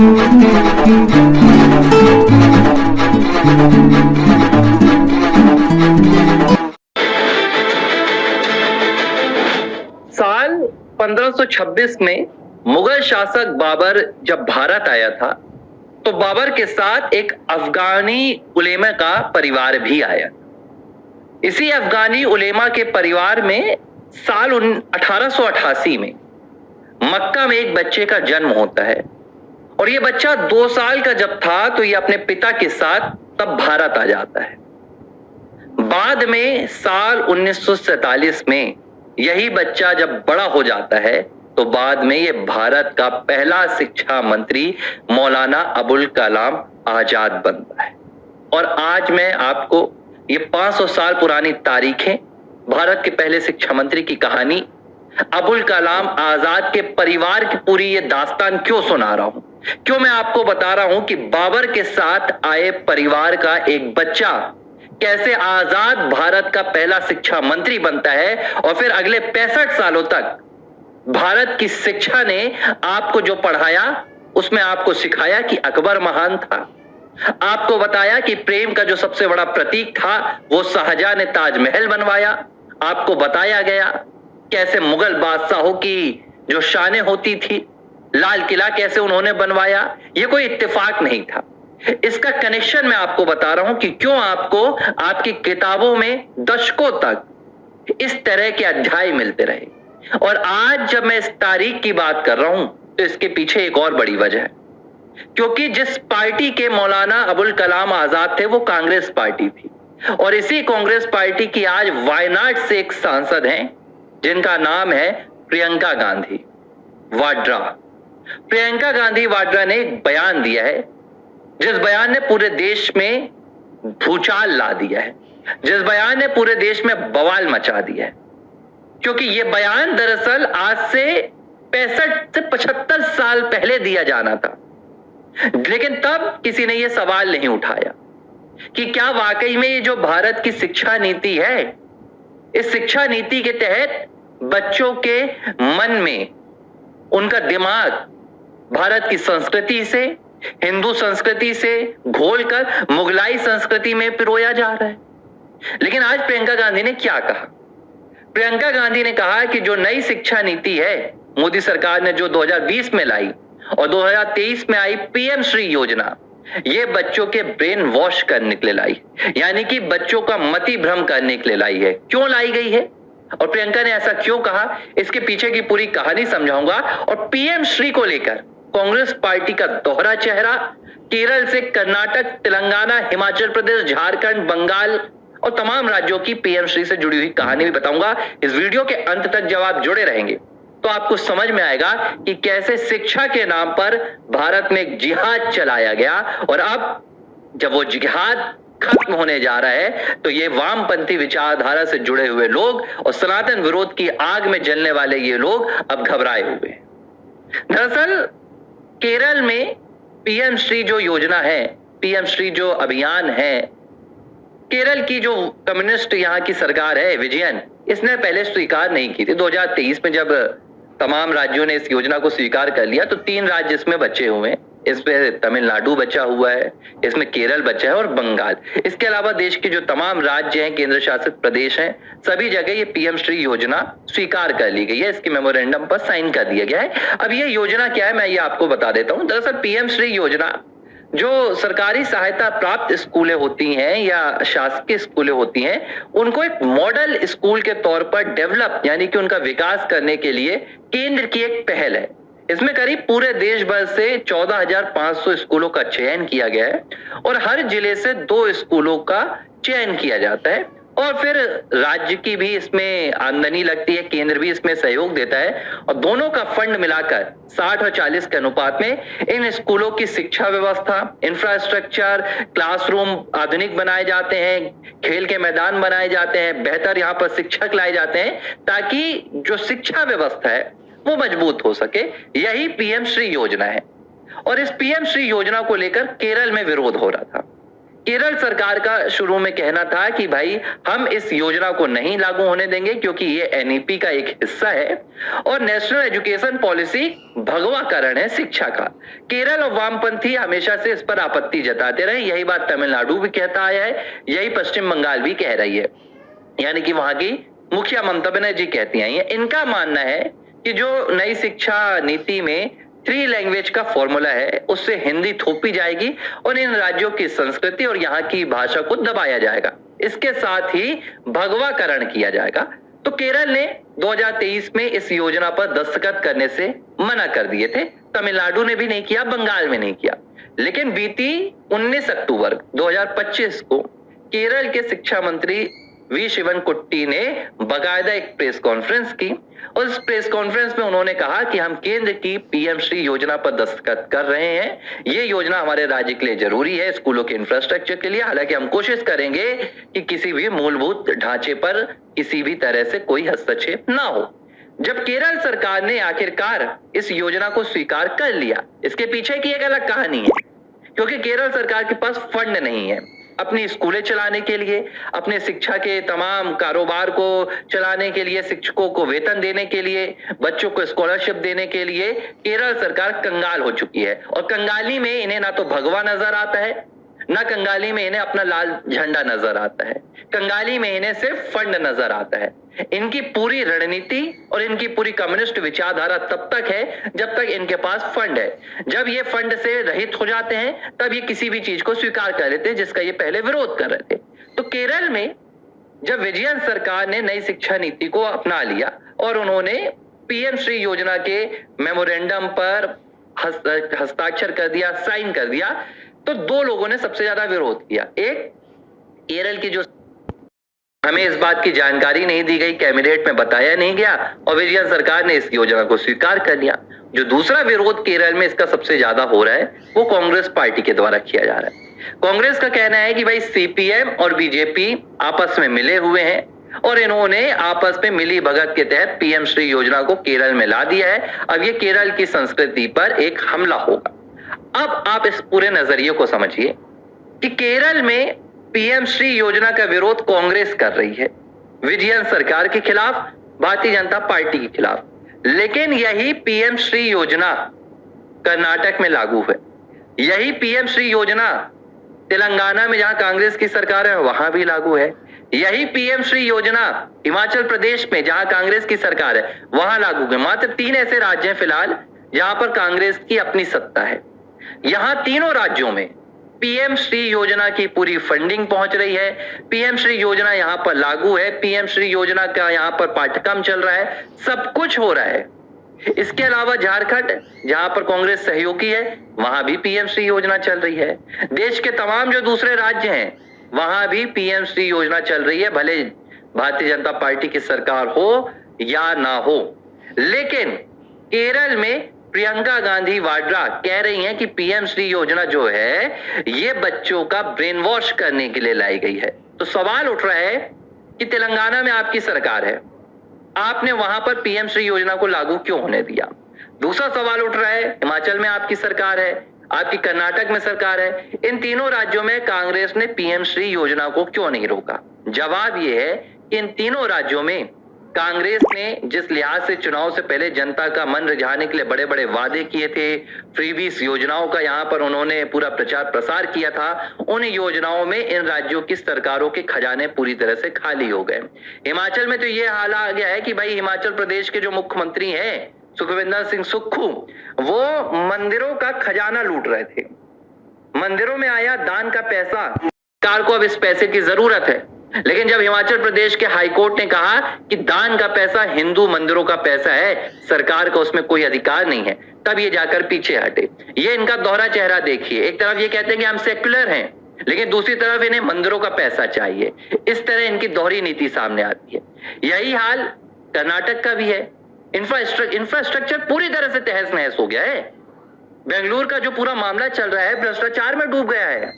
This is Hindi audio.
साल 1526 में मुगल शासक बाबर जब भारत आया था तो बाबर के साथ एक अफगानी उलेमा का परिवार भी आया। इसी अफगानी उलेमा के परिवार में साल 1888 में मक्का में एक बच्चे का जन्म होता है और ये बच्चा 2 साल का जब था तो ये अपने पिता के साथ तब भारत आ जाता है। बाद में साल 1947 में यही बच्चा जब बड़ा हो जाता है तो बाद में ये भारत का पहला शिक्षा मंत्री मौलाना अबुल कलाम आजाद बनता है। और आज मैं आपको ये 500 साल पुरानी तारीखें, भारत के पहले शिक्षा मंत्री की कहानी, अबुल कलाम आजाद के परिवार की पूरी ये दास्तान क्यों सुना रहा हूं, क्यों मैं आपको बता रहा हूं कि बाबर के साथ आए परिवार का एक बच्चा कैसे आजाद भारत का पहला शिक्षा मंत्री बनता है और फिर अगले 65 सालों तक भारत की शिक्षा ने आपको जो पढ़ाया उसमें आपको सिखाया कि अकबर महान था, आपको बताया कि प्रेम का जो सबसे बड़ा प्रतीक था वो शाहजहां ने ताजमहल बनवाया, आपको बताया गया कैसे मुगल बादशाहों की जो शानें होती थी, लाल किला कैसे उन्होंने बनवाया। ये कोई इत्तेफाक नहीं था, इसका कनेक्शन मैं आपको बता रहा हूं कि क्यों आपको आपकी किताबों में दशकों तक इस तरह के अध्याय मिलते रहे। और आज जब मैं इस तारीख की बात कर रहा हूं तो इसके पीछे एक और बड़ी वजह है, क्योंकि जिस पार्टी के मौलाना अबुल कलाम आजाद थे वो कांग्रेस पार्टी थी और इसी कांग्रेस पार्टी की आज वायनाड से एक सांसद हैं जिनका नाम है प्रियंका गांधी वाड्रा। प्रियंका गांधी वाड्रा ने एक बयान दिया है जिस बयान ने पूरे देश में भूचाल ला दिया है, जिस बयान ने पूरे देश में बवाल मचा दिया है, क्योंकि यह बयान दरअसल आज से 65 से 75 साल पहले दिया जाना था, लेकिन तब किसी ने यह सवाल नहीं उठाया कि क्या वाकई में ये जो भारत की शिक्षा नीति है, इस शिक्षा नीति के तहत बच्चों के मन में उनका दिमाग भारत की संस्कृति से, हिंदू संस्कृति से घोलकर मुगलाई संस्कृति में पिरोया जा रहा है। लेकिन आज प्रियंका गांधी ने क्या कहा? प्रियंका गांधी ने कहा कि जो नई शिक्षा नीति है मोदी सरकार ने जो 2020 में लाई और 2023 में आई पीएम श्री योजना, ये बच्चों के ब्रेन वॉश करने के लिए लाई, यानी कि बच्चों का मति भ्रम करने के लिए लाई है। क्यों लाई गई है और प्रियंका ने ऐसा क्यों कहा, इसके पीछे की पूरी कहानी समझाऊंगा। और पीएम श्री को लेकर कांग्रेस पार्टी का दोहरा चेहरा, केरल से कर्नाटक, तेलंगाना, हिमाचल प्रदेश, झारखंड, बंगाल और तमाम राज्यों की पीएम श्री से जुड़ी हुई कहानी भी बताऊंगा। इस वीडियो के अंत तक जब आप जुड़े रहेंगे तो आपको समझ में आएगा कि कैसे शिक्षा के नाम पर भारत में एक जिहाद चलाया गया और अब जब वो जिहाद खत्म होने जा रहा है तो ये वामपंथी विचारधारा से जुड़े हुए लोग और सनातन विरोध की आग में जलने वाले ये लोग अब घबराए हुए हैं। दरअसल केरल में पीएम श्री जो योजना है, पीएम श्री जो अभियान है, केरल की जो कम्युनिस्ट यहाँ की सरकार है विजयन, इसने पहले स्वीकार नहीं की थी। 2023 में जब तमाम राज्यों ने इस योजना को स्वीकार कर लिया तो 3 राज्य इसमें बचे हुए हैं। इसमें तमिलनाडु बचा हुआ है, इसमें केरल बचा है और बंगाल। इसके अलावा देश के जो तमाम राज्य हैं, केंद्र शासित प्रदेश हैं, सभी जगह ये पीएम श्री योजना स्वीकार कर ली गई है, इसके मेमोरेंडम पर साइन कर दिया गया है। अब ये योजना क्या है मैं ये आपको बता देता हूं। दरअसल पीएम श्री योजना जो सरकारी सहायता प्राप्त स्कूलें होती हैं या शासकीय स्कूलें होती हैं, उनको एक मॉडल स्कूल के तौर पर डेवलप यानी कि उनका विकास करने के लिए केंद्र की एक पहल है। इसमें करीब पूरे देश भर से 14,500 स्कूलों का चयन किया गया है और हर जिले से 2 स्कूलों का चयन किया जाता है और फिर राज्य की भी इसमें आमदनी लगती है, केंद्र भी इसमें सहयोग देता है और दोनों का फंड मिलाकर 60 और 40 के अनुपात में इन स्कूलों की शिक्षा व्यवस्था, इंफ्रास्ट्रक्चर, क्लासरूम आधुनिक बनाए जाते हैं, खेल के मैदान बनाए जाते हैं, बेहतर यहाँ पर शिक्षक लाए जाते हैं ताकि जो शिक्षा व्यवस्था है वो मजबूत हो सके। यही पीएम श्री योजना है और इस पीएम श्री योजना को लेकर केरल में विरोध हो रहा था। केरल सरकार का शुरू में कहना था कि भाई हम इस योजना को नहीं लागू होने देंगे क्योंकि ये एनईपी का एक हिस्सा है और नेशनल एजुकेशन पॉलिसी भगवाकरण है शिक्षा का। केरल और वामपंथी हमेशा से इस पर आपत्ति जताते रहे। यही बात तमिलनाडु भी कहता आया है, यही पश्चिम बंगाल भी कह रही है, यानी कि वहां की मुखिया ममता बनर्जी कहती आई है। इनका मानना है कि जो नई शिक्षा नीति में 3 लैंग्वेज का फॉर्मूला है उससे हिंदी थोपी जाएगी और इन राज्यों की संस्कृति और यहाँ की भाषा को दबाया जाएगा, इसके साथ ही भगवाकरण किया जाएगा। तो केरल ने 2023 में इस योजना पर दस्तखत करने से मना कर दिए थे, तमिलनाडु ने भी नहीं किया, बंगाल में नहीं किया। लेकिन बीती 19 अक्टूबर 2025 को केरल के शिक्षा मंत्री वी शिवनकुट्टी ने बाकायदा एक प्रेस कॉन्फ्रेंस की और इस प्रेस कॉन्फ्रेंस में उन्होंने कहा कि हम केंद्र की पीएम श्री योजना पर दस्तखत कर रहे हैं। ये योजना हमारे राज्य के लिए जरूरी है, स्कूलों के इंफ्रास्ट्रक्चर के लिए। हालांकि हम कोशिश करेंगे कि किसी भी मूलभूत ढांचे पर किसी भी तरह से कोई हस्तक्षेप ना हो। जब केरल सरकार ने आखिरकार इस योजना को स्वीकार कर लिया, इसके पीछे की एक अलग कहानी है, क्योंकि केरल सरकार के पास फंड नहीं है अपनी स्कूलें चलाने के लिए, अपने शिक्षा के तमाम कारोबार को चलाने के लिए, शिक्षकों को वेतन देने के लिए, बच्चों को स्कॉलरशिप देने के लिए केरल सरकार कंगाल हो चुकी है। और कंगाली में इन्हें ना तो भगवा नजर आता है, ना कंगाली में इन्हें अपना लाल झंडा नजर आता है, कंगाली में इन्हें सिर्फ फंड नजर आता है। इनकी पूरी रणनीति और इनकी पूरी कम्युनिस्ट विचारधारा तब तक है जब तक इनके पास फंड है। जब ये फंड से रहित हो जाते हैं तब ये किसी भी चीज को स्वीकार कर लेते हैं जिसका ये पहले विरोध कर रहे थे। तो केरल में जब विजयन सरकार ने नई शिक्षा नीति को अपना लिया और उन्होंने पीएम श्री योजना के मेमोरेंडम पर हस्ताक्षर कर दिया, साइन कर दिया, तो 2 लोगों ने सबसे ज्यादा विरोध किया। एक, केरल की जो हमें इस बात की जानकारी नहीं दी गई, कैबिनेट में बताया नहीं गया और विजयन सरकार ने इस योजना को स्वीकार कर लिया। जो दूसरा विरोध केरल में इसका सबसे ज्यादा हो रहा है वो कांग्रेस पार्टी के द्वारा किया जा रहा है। कांग्रेस का कहना है कि भाई सीपीएम और बीजेपी आपस में मिले हुए हैं और इन्होंने आपस में मिली भगत के तहत पीएम श्री योजना को केरल में ला दिया है। अब ये केरल की संस्कृति पर एक हमला होगा। अब आप इस पूरे नजरिए को समझिए कि केरल में पीएम श्री योजना का विरोध कांग्रेस कर रही है विजयन सरकार के खिलाफ, भारतीय जनता पार्टी के खिलाफ, लेकिन यही पीएम श्री योजना कर्नाटक में लागू है, यही पीएम श्री योजना तेलंगाना में जहां कांग्रेस की सरकार है वहां भी लागू है, यही पीएम श्री योजना हिमाचल प्रदेश में जहां कांग्रेस की सरकार है वहां लागू है। मात्र 3 ऐसे राज्य हैं फिलहाल जहां पर कांग्रेस की अपनी सत्ता है। यहां तीनों राज्यों में पीएम श्री योजना की पूरी फंडिंग पहुंच रही है, पीएम श्री योजना यहां पर लागू है, पीएम श्री योजना का यहां पर पाठ्यक्रम चल रहा है, सब कुछ हो रहा है। इसके अलावा झारखंड जहां पर कांग्रेस सहयोगी है वहां भी पीएम श्री योजना चल रही है। देश के तमाम जो दूसरे राज्य हैं वहां भी पीएम श्री योजना चल रही है, भले भारतीय जनता पार्टी की सरकार हो या ना हो। लेकिन केरल में प्रियंका गांधी वाड्रा कह रही हैं कि पीएम श्री योजना जो है ये बच्चों का ब्रेन वॉश करने के लिए लाई गई है। तो सवाल उठ रहा है कि तेलंगाना में आपकी सरकार है, आपने वहां पर पीएम श्री योजना को लागू क्यों होने दिया। दूसरा सवाल उठ रहा है, हिमाचल में आपकी सरकार है, आपकी कर्नाटक में सरकार है, इन तीनों राज्यों में कांग्रेस ने पीएम श्री योजना को क्यों नहीं रोका। जवाब यह है कि इन तीनों राज्यों में कांग्रेस ने जिस लिहाज से चुनाव से पहले जनता का मन रिझाने के लिए बड़े बड़े वादे किए थे, फ्रीबीज योजनाओं का यहां पर उन्होंने पूरा प्रचार प्रसार किया था, उन योजनाओं में इन राज्यों की सरकारों के खजाने पूरी तरह से खाली हो गए। हिमाचल में तो ये हाल आ गया है कि भाई हिमाचल प्रदेश के जो मुख्यमंत्री हैं सुखविंदर सिंह सुक्खू, वो मंदिरों का खजाना लूट रहे थे। मंदिरों में आया दान का पैसा, सरकार को अब इस पैसे की जरूरत है, लेकिन जब हिमाचल प्रदेश के हाईकोर्ट ने कहा कि दान का पैसा हिंदू मंदिरों का पैसा है, सरकार का उसमें कोई अधिकार नहीं है, तब ये जाकर पीछे हटे। ये इनका दोहरा चेहरा देखिए, एक तरफ ये कहते हैं कि हम सेक्युलर हैं, लेकिन दूसरी तरफ इन्हें मंदिरों का पैसा चाहिए। इस तरह इनकी दोहरी नीति सामने आती है। यही हाल कर्नाटक का भी है। इंफ्रास्ट्रक्चर पूरी तरह से तहस नहस हो गया है। बेंगलुरु का जो पूरा मामला चल रहा है भ्रष्टाचार में डूब गया है।